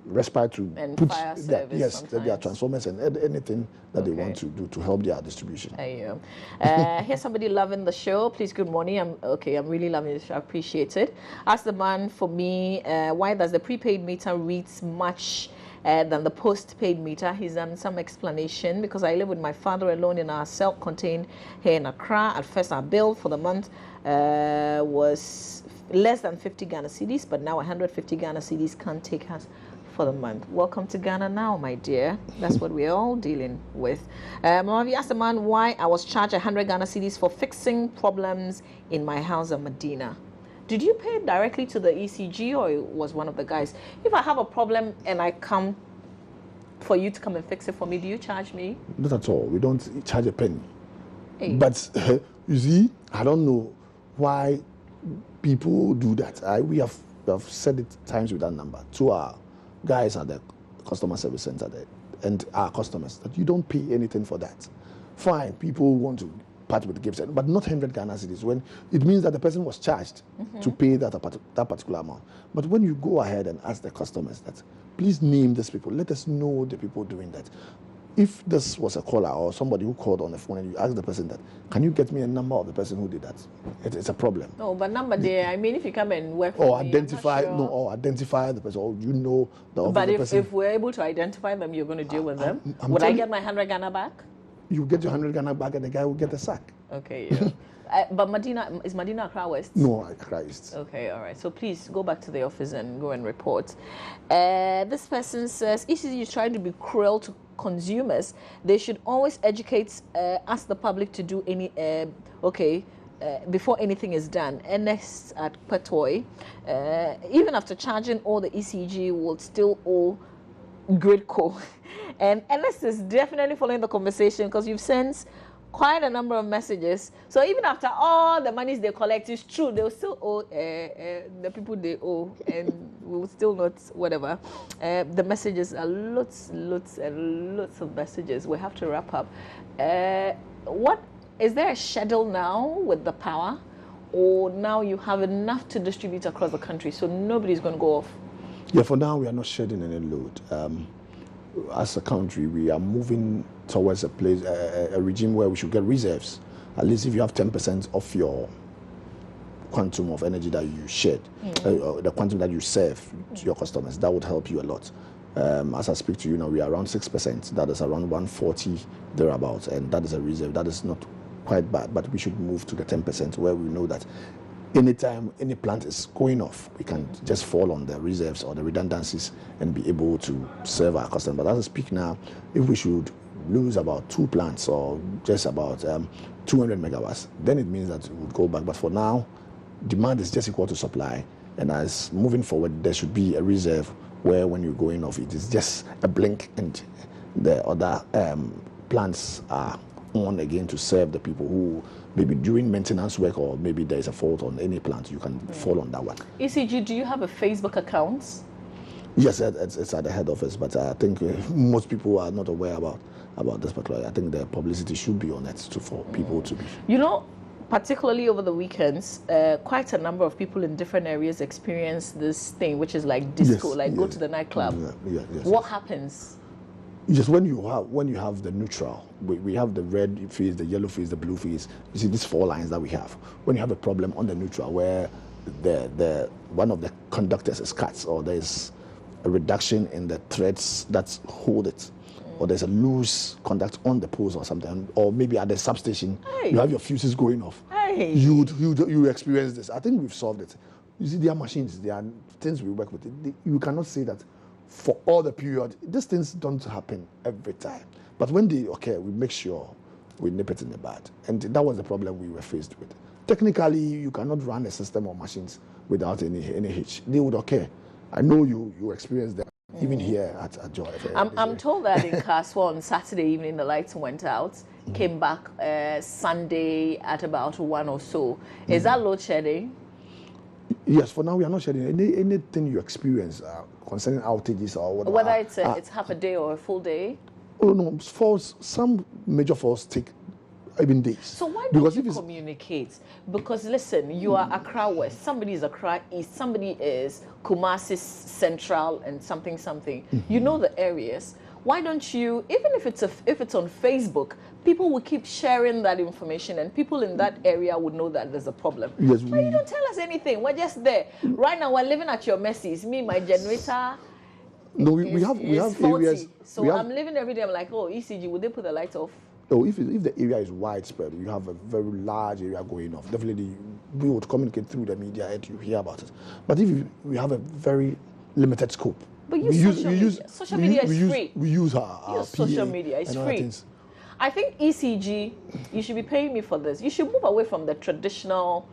respite to and put fire service their transformers and anything that they want to do to help their distribution. Here's somebody loving the show. Please, good morning. I'm really loving the show. I appreciate it. Ask the man for me, why does the prepaid meter reads much than the postpaid meter? He's done some explanation. Because I live with my father alone in our self-contained here in Accra. At first, our bill for the month was less than 50 Ghana cedis, but now 150 Ghana cedis can't take us for the month. Welcome to Ghana now, my dear. That's what we're all dealing with. Mama, asked the man why I was charged 100 Ghana cedis for fixing problems in my house in Medina. Did you pay directly to the ECG, or it was one of the guys? If I have a problem and I come for you to come and fix it for me, do you charge me? Not at all. We don't charge a penny. Hey. But you see, I don't know why people do that. We have said it times with that number to our guys at the customer service center there, and our customers, that you don't pay anything for that. Fine, people want to part with gifts, but not 100 Ghana cedis, when it means that the person was charged to pay that particular amount. But when you go ahead and ask the customers that, please name these people, let us know the people doing that. If this was a caller or somebody who called on the phone and you ask the person that, can you get me a number of the person who did that? It's a problem. No, but number there, I mean, if you come and work or for me, identify, I'm not sure. or identify the person, or you know the office But of the person. if we're able to identify them, you're going to deal with them. Would I get my 100 Ghana back? You get your 100 Ghana back and the guy will get a sack. Okay, yeah. But is Medina Accra West? No, Accra East. Okay, all right. So please go back to the office and go and report. This person says, ECG is trying to be cruel to consumers. They should always educate ask the public to do any before anything is done. NS at Patoy, even after charging all the ECG, will still owe Gridco. And NS is definitely following the conversation, because you've sent quite a number of messages. So even after all the monies they collect, it's true, they'll still owe the people they owe, and we will still not whatever. The messages are lots and lots of messages. We have to wrap up. What is there a schedule now with the power, or now you have enough to distribute across the country, so nobody's going to go off? Yeah, for now we are not shedding any load. As a country, we are moving towards a regime where we should get reserves. At least if you have 10% of your quantum of energy that you shed, the quantum that you serve to your customers, that would help you a lot. As I speak to you now, we are around 6%. That is around 140 thereabouts, and that is a reserve. That is not quite bad, but we should move to the 10% where we know that anytime any plant is going off, we can just fall on the reserves or the redundancies and be able to serve our customers. But as I speak now, if we should lose about 2 plants or just about 200 megawatts, then it means that it would go back. But for now, demand is just equal to supply. And as moving forward, there should be a reserve where when you're going off, it is just a blink and the other plants are on again to serve the people who maybe doing maintenance work, or maybe there is a fault on any plant, you can fall on that one. ECG, do you have a Facebook account? Yes, it's at the head office, but I think most people are not aware about this particular. I think the publicity should be on it for people to be. You know, particularly over the weekends, quite a number of people in different areas experience this thing, which is like disco, go to the nightclub. Yes. What happens? Just when you have the neutral, we have the red phase, the yellow phase, the blue phase. You see these 4 lines that we have. When you have a problem on the neutral, where the one of the conductors is cut, or there's a reduction in the threads that hold it, or there's a loose conduct on the poles or something, or maybe at the substation, you have your fuses going off. You experience this. I think we've solved it. You see, there are machines, there are things we work with. You cannot say that for all the period. These things don't happen every time. But when they occur, we make sure we nip it in the bud. And that was the problem we were faced with. technically, you cannot run a system or machines without any hitch. They would occur. I know you experience that even here at Joy. I'm told that in Kaswa on Saturday evening the lights went out, came back Sunday at about 1 or so. Is that load shedding? Yes, for now we are not shedding anything you experience concerning outages or whatever. Whether it's half a day or a full day? Oh no, some major faults take even days. So why don't you communicate? Because listen, you are Accra West, somebody is Accra East, somebody is Kumasi Central and something. You know the areas. Why don't you, even if it's on Facebook, people will keep sharing that information and people in that area would know that there's a problem. Yes, but you don't tell us anything. We're just there. Right now we're living at your mercy. It's me, my generator. No, we have faulty. areas. So I'm living every day. I'm like, oh, ECG, would they put the lights off? Oh, if the area is widespread, you have a very large area going off. Definitely, we would communicate through the media and you hear about it. But if we have a very limited scope, but social media is free. We use our social media. It's free. I think ECG, you should be paying me for this. You should move away from the traditional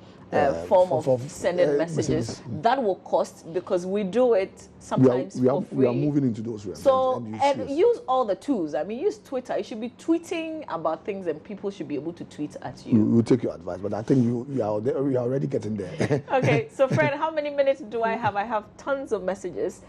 form of sending messages. That will cost because we do it sometimes for free. We are moving into those realms. So, and use all the tools. I mean, use Twitter. You should be tweeting about things and people should be able to tweet at you. We'll take your advice, but I think we are already getting there. Okay, so Fred, how many minutes do I have? I have tons of messages.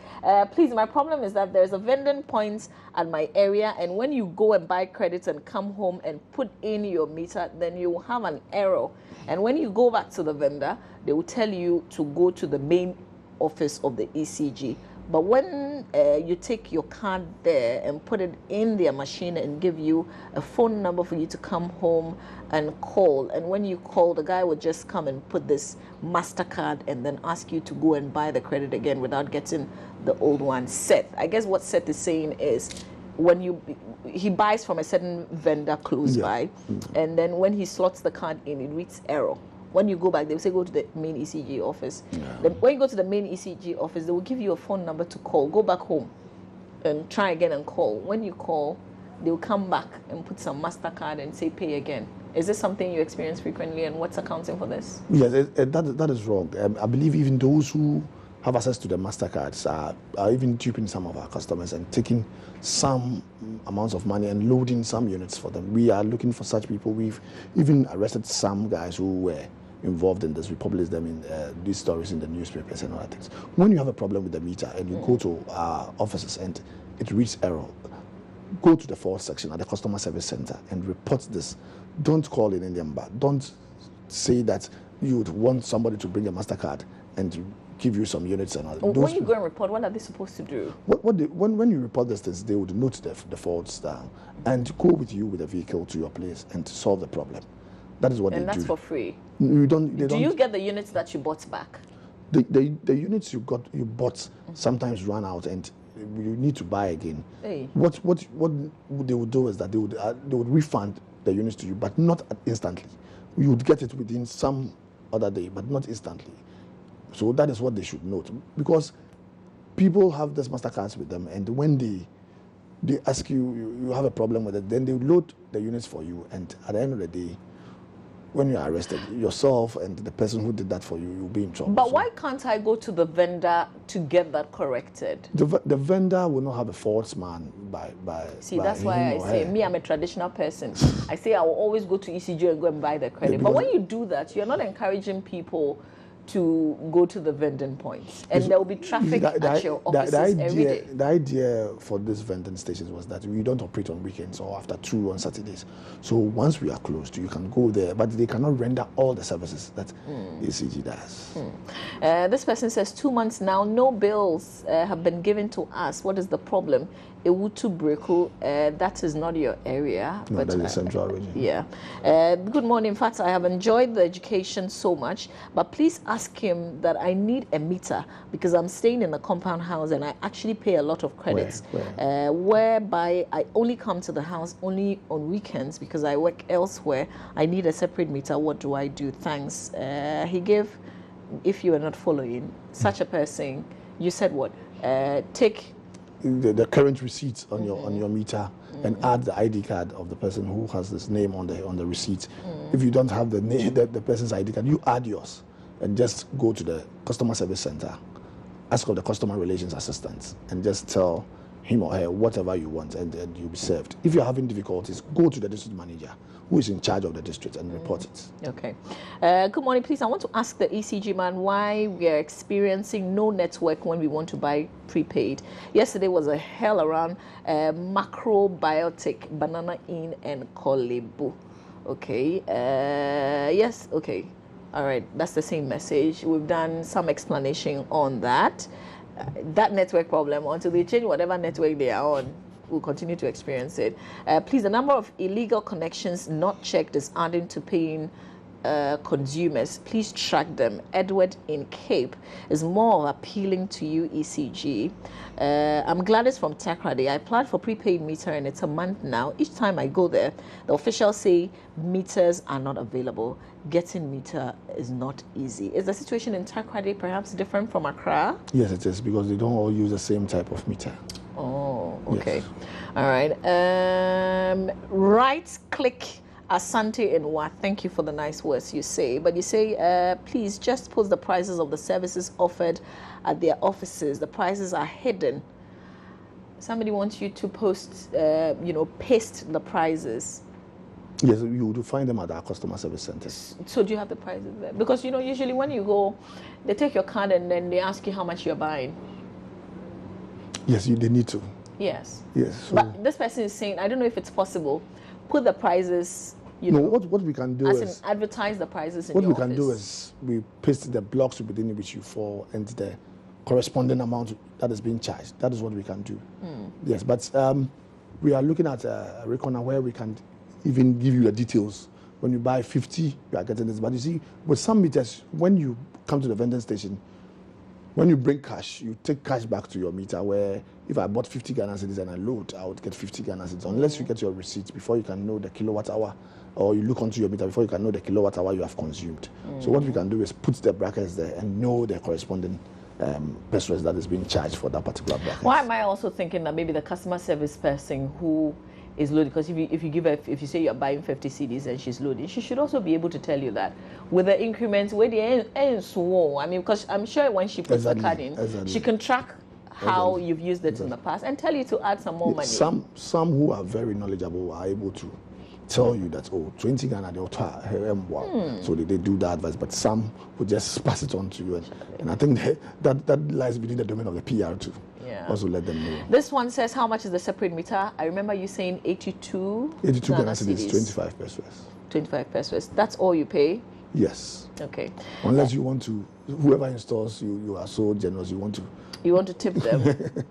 Please, my problem is that there's a vending point at my area, and when you go and buy credits and come home and put in your meter, then you will have an error. And when you go back to the vendor, they will tell you to go to the main office of the ECG. But when you take your card there and put it in their machine and give you a phone number for you to come home and call, and when you call, the guy will just come and put this MasterCard and then ask you to go and buy the credit again without getting the old one set. I guess what Seth is saying is when he buys from a certain vendor close by, and then when he slots the card in, it reads error. When you go back, they will say go to the main ECG office. Then when you go to the main ECG office, they will give you a phone number to call. Go back home and try again and call. When you call, they will come back and put some MasterCard and say pay again. Is this something you experience frequently, and what's accounting for this? Yes, that is wrong. I believe even those who have access to the MasterCards are even duping some of our customers and taking some amounts of money and loading some units for them. We are looking for such people. We've even arrested some guys who were involved in this. We published them in these stories in the newspapers and other things. When you have a problem with the meter and you go to our offices and it reads error, go to the fault section at the customer service center and report this. Don't call in Indian bar. Don't say that you would want somebody to bring a MasterCard and give you some units and all. When you go and report, what are they supposed to do? When you report these things, they would note the faults down and go with you with a vehicle to your place and to solve the problem. That is what they do. And that's for free? Do you get the units that you bought back? The units you bought sometimes run out and you need to buy again. Hey. What they would do is that they would refund the units to you, but not instantly. You would get it within some other day, but not instantly. So that is what they should note, because people have these MasterCards with them, and when they ask you have a problem with it, then they load the units for you, and at the end of the day, when you are arrested, yourself and the person who did that for you, you'll be in trouble. But why can't I go to the vendor to get that corrected? The vendor will not have a faults man by See, that's why I say, me, I'm a traditional person. I say I will always go to ECG and go and buy the credit. But when you do that, you're not encouraging people to go to the vending points, and there will be traffic at your offices every day. The idea for these vending stations was that we don't operate on weekends or after 2 on Saturdays. So once we are closed, you can go there, but they cannot render all the services that ECG does. This person says 2 months now, no bills have been given to us. What is the problem? Ewutu Breku, that is not your area. No, but, that's the central region. Yeah. Good morning. In fact, I have enjoyed the education so much, but please ask him that I need a meter because I'm staying in a compound house and I actually pay a lot of credits. Where? Whereby I only come to the house only on weekends because I work elsewhere. I need a separate meter. What do I do? Thanks. He gave, if you are not following, such a person, you said what? the current receipts on your meter and add the ID card of the person who has this name on the receipt. If you don't have the name, the person's ID card, you add yours and just go to the customer service center, ask for the customer relations assistant, and just tell him or her whatever you want, and you'll be served. If you're having difficulties, go to the district manager who is in charge of the district and report it. Okay. Good morning, please. I want to ask the ECG man why we are experiencing no network when we want to buy prepaid. Yesterday was a hell around macrobiotic, banana in, and kolebu. Okay. Yes. Okay. All right. That's the same message. We've done some explanation on that. That network problem, until they change whatever network they are on, we'll continue to experience it. Please, the number of illegal connections not checked is adding to paying consumers. Please track them. Edward in Cape is more appealing to you, ECG. I'm Gladys from Takrady. I applied for prepaid meter and it's a month now. Each time I go there, the officials say meters are not available. Getting meter is not easy. Is the situation in Takrady perhaps different from Accra? Yes, it is, because they don't all use the same type of meter. Oh, okay. Yes. All right. Right click Asante Inwa. Thank you for the nice words you say. But you say, please just post the prices of the services offered at their offices. The prices are hidden. Somebody wants you to post, paste the prices. Yes, you will find them at our customer service centers. So do you have the prices there? Because, usually when you go, they take your card and then they ask you how much you're buying. Yes, they need to. Yes. Yes. So but this person is saying, I don't know if it's possible, put the prices, what we can do is advertise the prices in what your we can do is we paste the blocks within which you fall and the corresponding amount that is being charged. That is what we can do. Yes, but we are looking at a recorder where we can even give you the details. When you buy 50, you are getting this. But you see, with some meters, when you come to the vending station, when you bring cash, you take cash back to your meter, where if I bought 50 Ghana cedis and I load, I would get 50 Ghana cedis, unless you get your receipt before you can know the kilowatt hour, or you look onto your meter before you can know the kilowatt hour you have consumed. So what we can do is put the brackets there and know the corresponding pesos that is being charged for that particular bracket. Why am I also thinking that maybe the customer service person who is loading, because if you say you're buying 50 cedis and she's loading, she should also be able to tell you that with the increments where the end so I mean, because I'm sure when she puts the card in, she can track how you've used it in the past and tell you to add some more money. Some who are very knowledgeable are able to tell you that 20 Ghana so they do the advice, but some will just pass it on to you, and I think that lies within the domain of the PR too. Yeah. Also let them know. This one says, how much is the separate meter? I remember you saying 82 Ghana cedis, 25 pesos. 25 pesos. That's all you pay? Yes. Okay. Unless you want to, whoever installs you are so generous, you want to tip them.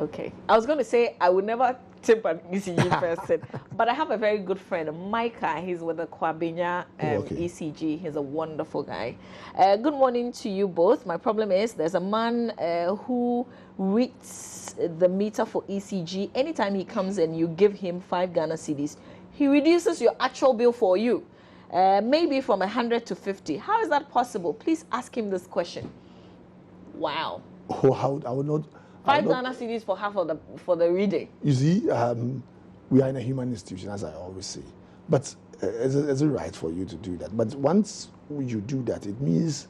Okay. I was going to say I would never tip an ECG person, but I have a very good friend, Micah. He's with the Kwabenya ECG. He's a wonderful guy. Good morning to you both. My problem is there's a man who reads the meter for ECG. Anytime he comes and you give him 5 Ghana cedis, he reduces your actual bill for you, maybe from 100 to 50. How is that possible? Please ask him this question. Wow. Oh, I would not. 5 Ghana cedis for half of the reading. You see, we are in a human institution, as I always say. But it's a right for you to do that. But once you do that, it means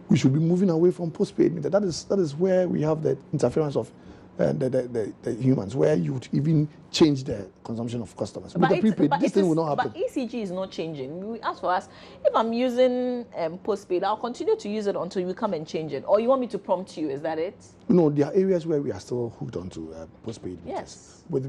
we should be moving away from postpaid meter. That is where we have the interference of the humans, where you would even change the consumption of customers. With the prepaid, this thing will not happen. But ECG is not changing. As for us, if I'm using postpaid, I'll continue to use it until you come and change it. Or you want me to prompt you, is that it? No, there are areas where we are still hooked onto postpaid meters. Yes. With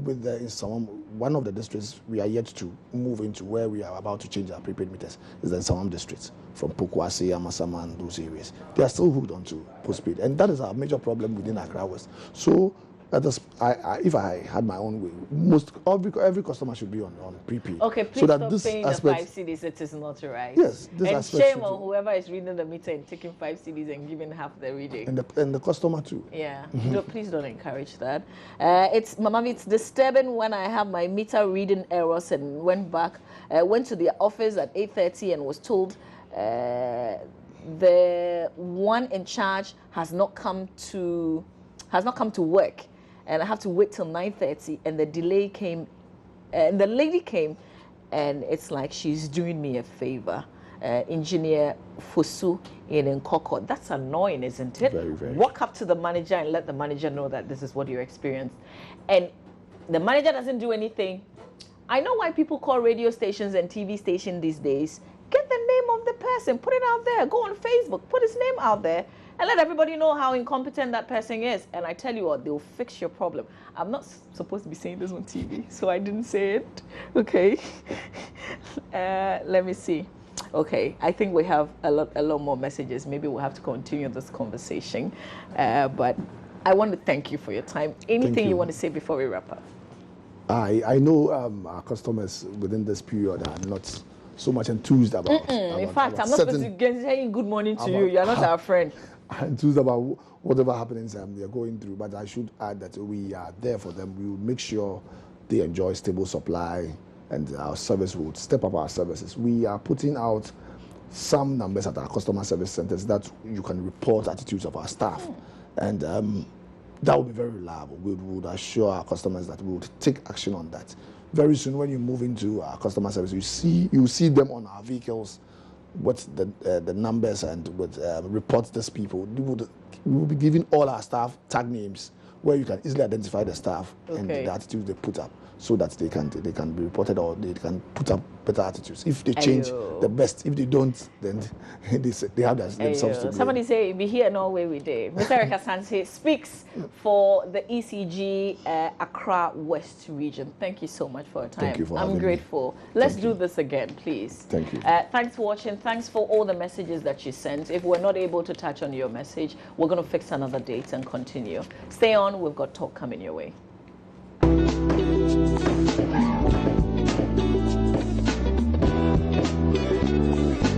one of the districts we are yet to move into, where we are about to change our prepaid meters, is the Nsawam district, from Pokwase, Amasama, and those areas. They are still hooked onto postpaid, and that is our major problem within Accra West. So if I had my own way, every customer should be on prepaid. Okay, please so that stop this paying aspect, the 5 cedis. It is not right. Yes, this and aspect shame on whoever is reading the meter and taking 5 cedis and giving half the reading. And the customer too. Yeah, no, please don't encourage that. It's disturbing when I have my meter reading errors and went to the office at 8:30 and was told the one in charge has not come to work. and I have to wait till 9:30, and the delay came, and the lady came, and it's like she's doing me a favor. Engineer Fusu in Nkoko. That's annoying, isn't it? Very, very. Walk up to the manager and let the manager know that this is what you experienced. And the manager doesn't do anything. I know why people call radio stations and TV stations these days. Get the name of the person, put it out there. Go on Facebook, put his name out there, and let everybody know how incompetent that person is. And I tell you what, they'll fix your problem. I'm not supposed to be saying this on TV, so I didn't say it. Okay. Let me see. Okay, I think we have a lot more messages. Maybe we'll have to continue this conversation. But I want to thank you for your time. Anything you want to say before we wrap up? I know our customers within this period are not so much enthused about. In fact, I'm not supposed to get saying good morning to you. You're not our friend. Enthused about whatever happenings they're going through. But I should add that we are there for them. We will make sure they enjoy stable supply, and our service will step up our services. We are putting out some numbers at our customer service centers that you can report attitudes of our staff. And that will be very reliable. We would assure our customers that we would take action on that. Very soon, when you move into our customer service, you see them on our vehicles with the numbers and with reports these people. We will be giving all our staff tag names where you can easily identify the staff and the attitudes they put up, so that they can be reported, or they can put up better attitudes. If they change, the best. If they don't, then they have themselves to blame. Somebody say, be here no way we did. Mr. Rekasanse speaks for the ECG Accra West region. Thank you so much for your time. Thank you for having I'm grateful. me. Let's do this again, please. Thank you. Thanks for watching. Thanks for all the messages that you sent. If we're not able to touch on your message, we're going to fix another date and continue. Stay on. We've got talk coming your way.